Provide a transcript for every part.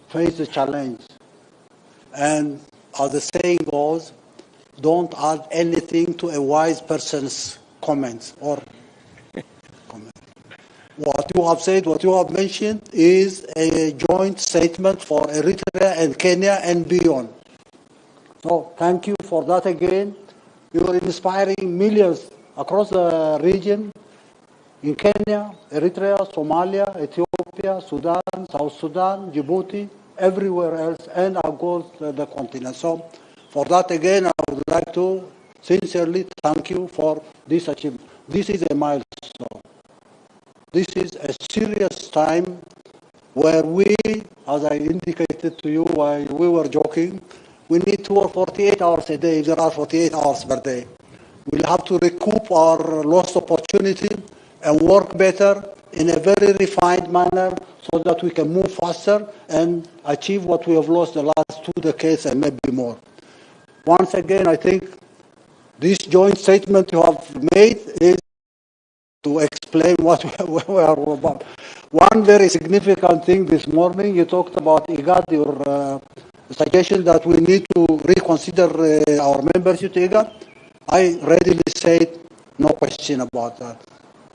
face the challenge. And as the saying goes, don't add anything to a wise person's comments or comment. What you have said, what you have mentioned is a joint statement for Eritrea and Kenya and beyond. So thank you for that again. You are inspiring millions across the region in Kenya, Eritrea, Somalia, Ethiopia, Sudan, South Sudan, Djibouti, everywhere else, and across the continent. So for that again, I would like to sincerely thank you for this achievement. This is a milestone. This is a serious time where we, as I indicated to you while we were joking, we need to work 48 hours a day if there are 48 hours per day. We'll have to recoup our lost opportunity and work better in a very refined manner so that we can move faster and achieve what we have lost the last 2 decades and maybe more. Once again, I think this joint statement you have made is to explain what we are about. One very significant thing this morning, you talked about IGAD, your suggestion that we need to reconsider our membership to IGAD. I readily said, no question about that.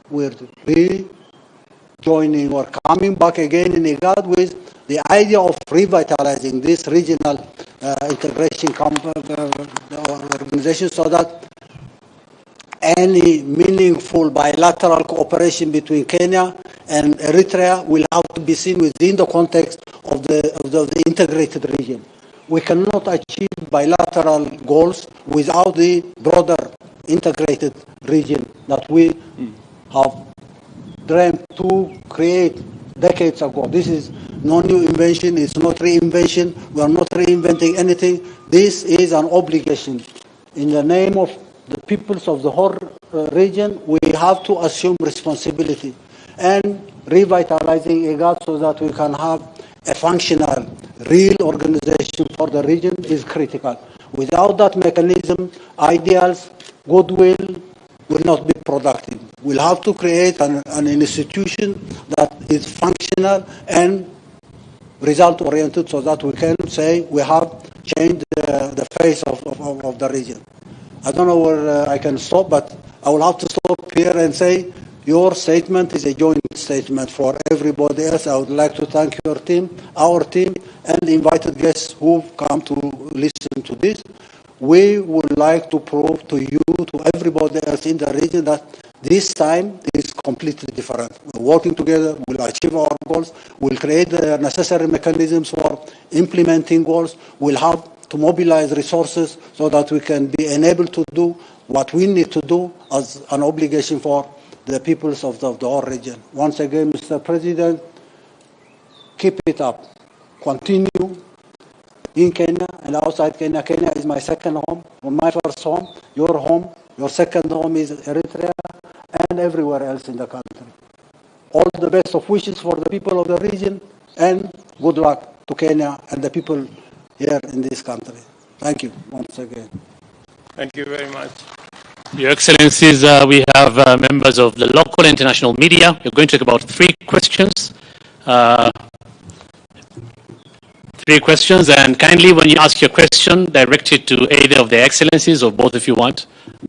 We're rejoining or coming back again in IGAD with the idea of revitalizing this regional integration organization so that any meaningful bilateral cooperation between Kenya and Eritrea will have to be seen within the context of the integrated region. We cannot achieve bilateral goals without the broader integrated region that we have dreamt to create decades ago. This is no new invention, it's not reinvention, we are not reinventing anything. This is an obligation. In the name of the peoples of the whole region, we have to assume responsibility and revitalizing IGAD so that we can have a functional, real organization for the region is critical. Without that mechanism, ideals, goodwill will not be productive. We'll have to create an institution that is functional and result-oriented so that we can say we have changed the face of the region. I don't know where I can stop, but I will have to stop here and say your statement is a joint statement for everybody else. I would like to thank your team, our team, and the invited guests who've come to listen to this. We would like to prove to you, to everybody else in the region, that this time is completely different. We're working together, we'll achieve our goals, we'll create the necessary mechanisms for implementing goals, we'll have to mobilize resources so that we can be enabled to do what we need to do as an obligation for the peoples of the whole region. Once again, Mr. President, keep it up. Continue in Kenya and outside Kenya. Kenya is my second home, my first home, your second home is Eritrea, and everywhere else in the country. All the best of wishes for the people of the region, and good luck to Kenya and the people here in this country. Thank you once again. Thank you very much. Your Excellencies, we have members of the local and international media. We're going to take about 3 questions. 3 questions, and kindly when you ask your question, direct it to either of the Excellencies or both if you want,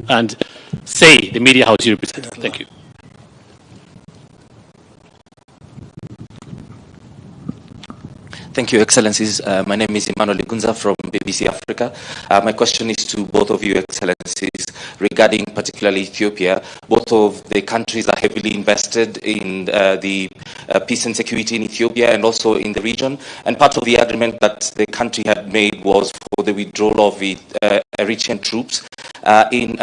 and say the media house you represent. Thank you. Thank you, Excellencies. My name is Emmanuel Igunza from BBC Africa. My question is to both of you, Excellencies, regarding particularly Ethiopia. Both of the countries are heavily invested in the peace and security in Ethiopia and also in the region. And part of the agreement that the country had made was for the withdrawal of the Eritrean troops in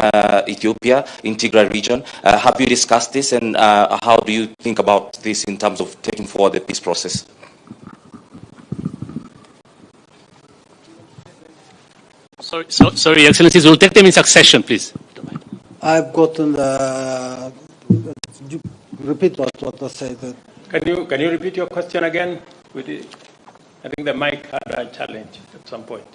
Ethiopia, in Tigray region. Have you discussed this, and how do you think about this in terms of taking forward the peace process? Sorry, Excellencies, we'll take them in succession, please. I've gotten the... Repeat what I said. Can you repeat your question again? I think the mic had a challenge at some point.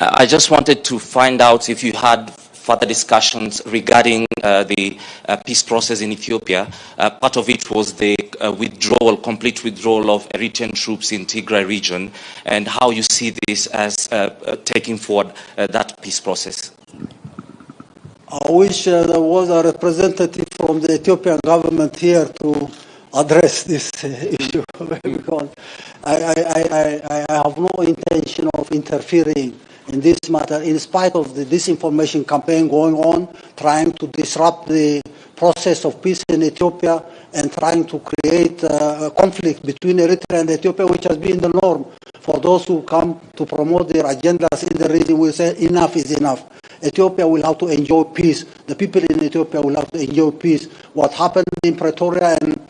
I just wanted to find out if you had further discussions regarding the peace process in Ethiopia. Part of it was the complete withdrawal of Eritrean troops in Tigray region, and how you see this as taking forward that peace process. I wish there was a representative from the Ethiopian government here to address this issue, because I have no intention of interfering in this matter, in spite of the disinformation campaign going on, trying to disrupt the process of peace in Ethiopia and trying to create a conflict between Eritrea and Ethiopia, which has been the norm for those who come to promote their agendas in the region. We say enough is enough. Ethiopia will have to enjoy peace. The people in Ethiopia will have to enjoy peace. What happened in Pretoria and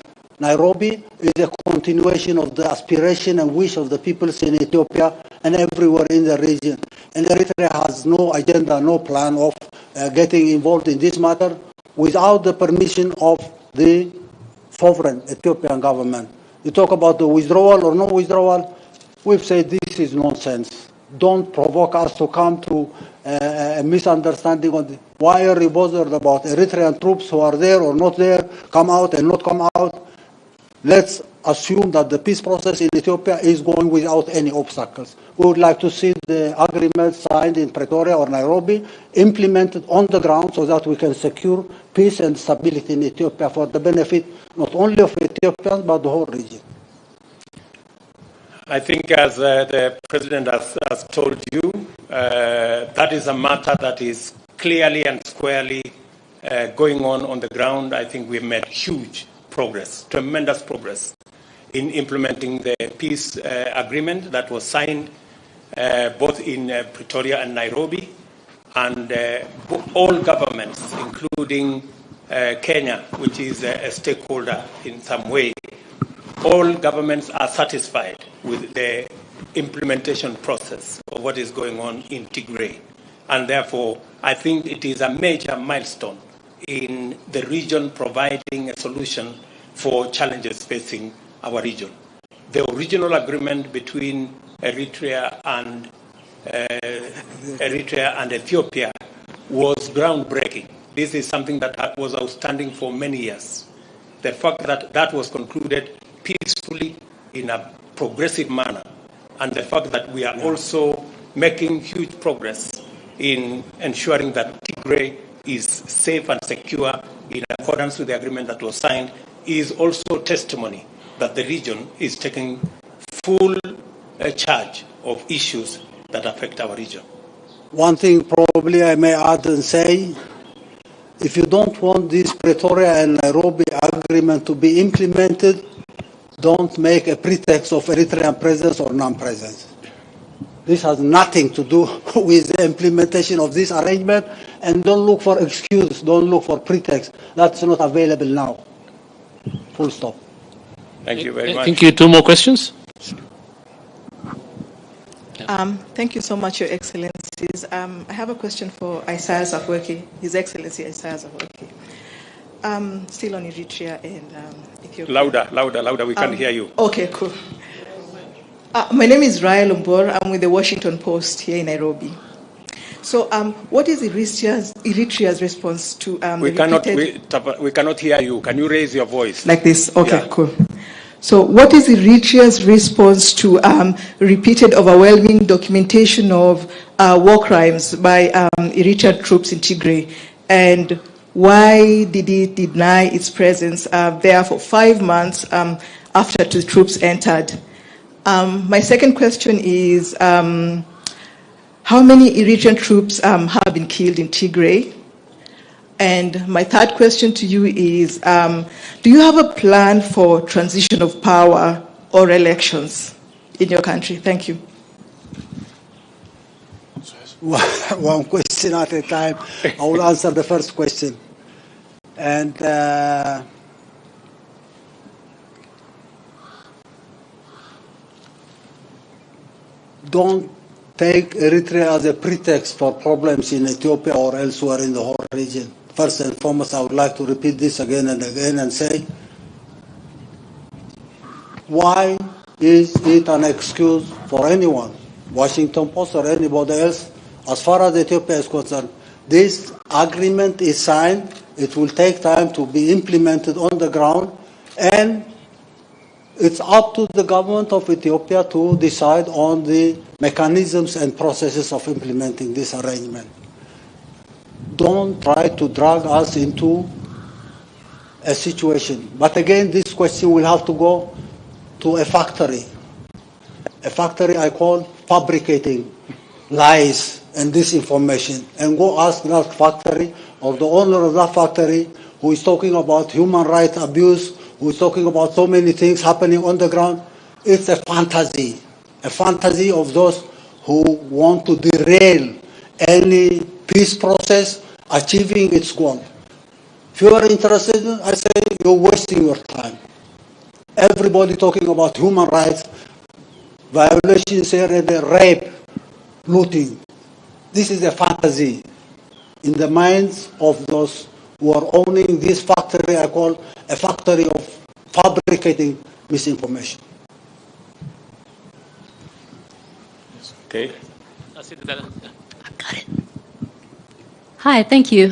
Nairobi is a continuation of the aspiration and wish of the peoples in Ethiopia and everywhere in the region. And Eritrea has no agenda, no plan of getting involved in this matter without the permission of the sovereign Ethiopian government. You talk about the withdrawal or no withdrawal, we've said this is nonsense. Don't provoke us to come to a misunderstanding on why are you bothered about Eritrean troops who are there or not there, come out and not come out. Let's assume that the peace process in Ethiopia is going without any obstacles. We would like to see the agreement signed in Pretoria or Nairobi implemented on the ground so that we can secure peace and stability in Ethiopia for the benefit not only of Ethiopians but the whole region. I think as the President has told you, that is a matter that is clearly and squarely going on the ground. I think we've made huge progress, tremendous progress in implementing the peace agreement that was signed both in Pretoria and Nairobi, and all governments, including Kenya, which is a stakeholder in some way, all governments are satisfied with the implementation process of what is going on in Tigray. And therefore, I think it is a major milestone in the region providing a solution for challenges facing our region. The original agreement between Eritrea and Ethiopia was groundbreaking. This is something that was outstanding for many years. The fact that that was concluded peacefully in a progressive manner, and the fact that we are also making huge progress in ensuring that Tigray is safe and secure in accordance with the agreement that was signed is also testimony that the region is taking full charge of issues that affect our region. One thing probably I may add and say, if you don't want this Pretoria and Nairobi agreement to be implemented, don't make a pretext of Eritrean presence or non-presence. This has nothing to do with the implementation of this arrangement, and don't look for excuses, don't look for pretext. That's not available now. Full stop. Thank you very much. Thank you. Two more questions. Thank you so much, Your Excellencies. I have a question for Isaiah Afwerki, His Excellency Isaiah Afwerki. Still on Eritrea and Ethiopia. Louder, we can't hear you. Okay, cool. My name is Raila. I'm with the Washington Post here in Nairobi. So what is Eritrea's response to We cannot hear you. Can you raise your voice? Like this? Okay, Yeah. Cool. So what is Eritrea's response to repeated overwhelming documentation of war crimes by Eritrean troops in Tigray? And why did it deny its presence there for 5 months after the troops entered? My second question is, how many Eritrean troops have been killed in Tigray? And my third question to you is, do you have a plan for transition of power or elections in your country? Thank you. One question at a time. I will answer the first question. And don't take Eritrea as a pretext for problems in Ethiopia or elsewhere in the whole region. First and foremost, I would like to repeat this again and again and say, why is it an excuse for anyone, Washington Post or anybody else, as far as Ethiopia is concerned, This agreement is signed. It will take time to be implemented on the ground, and it's up to the government of Ethiopia to decide on the mechanisms and processes of implementing this arrangement. Don't try to drag us into a situation. But again, this question will have to go to a factory. A factory I call fabricating lies and disinformation. And go ask that factory or the owner of that factory who is talking about human rights abuse, who is talking about so many things happening on the ground. It's a fantasy of those who want to derail any peace process achieving its goal. If you are interested, I say you're wasting your time. Everybody talking about human rights, violations here and there, rape, looting. This is a fantasy in the minds of those who are owning this factory I call a factory of fabricating misinformation. Okay. Got it. Hi, thank you.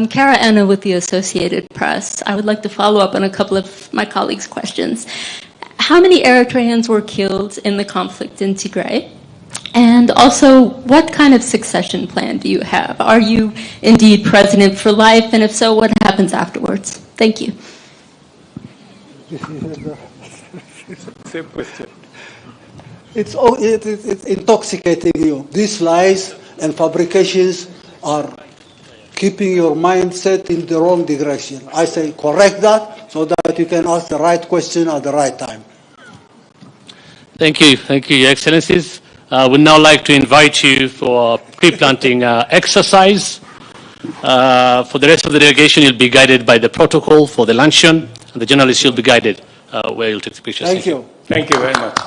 Kara Anna with the Associated Press. I would like to follow up on a couple of my colleagues' questions. How many Eritreans were killed in the conflict in Tigray? And also, what kind of succession plan do you have? Are you indeed president for life? And if so, what happens afterwards? Thank you. Same question. It's intoxicating you. These lies and fabrications are keeping your mindset in the wrong direction. I say correct that so that you can ask the right question at the right time. Thank you, Your Excellencies. I would now like to invite you for a tree-planting exercise. For the rest of the delegation, you'll be guided by the protocol for the luncheon, and the journalists will be guided where you'll take the pictures. Thank you. Thank you very much.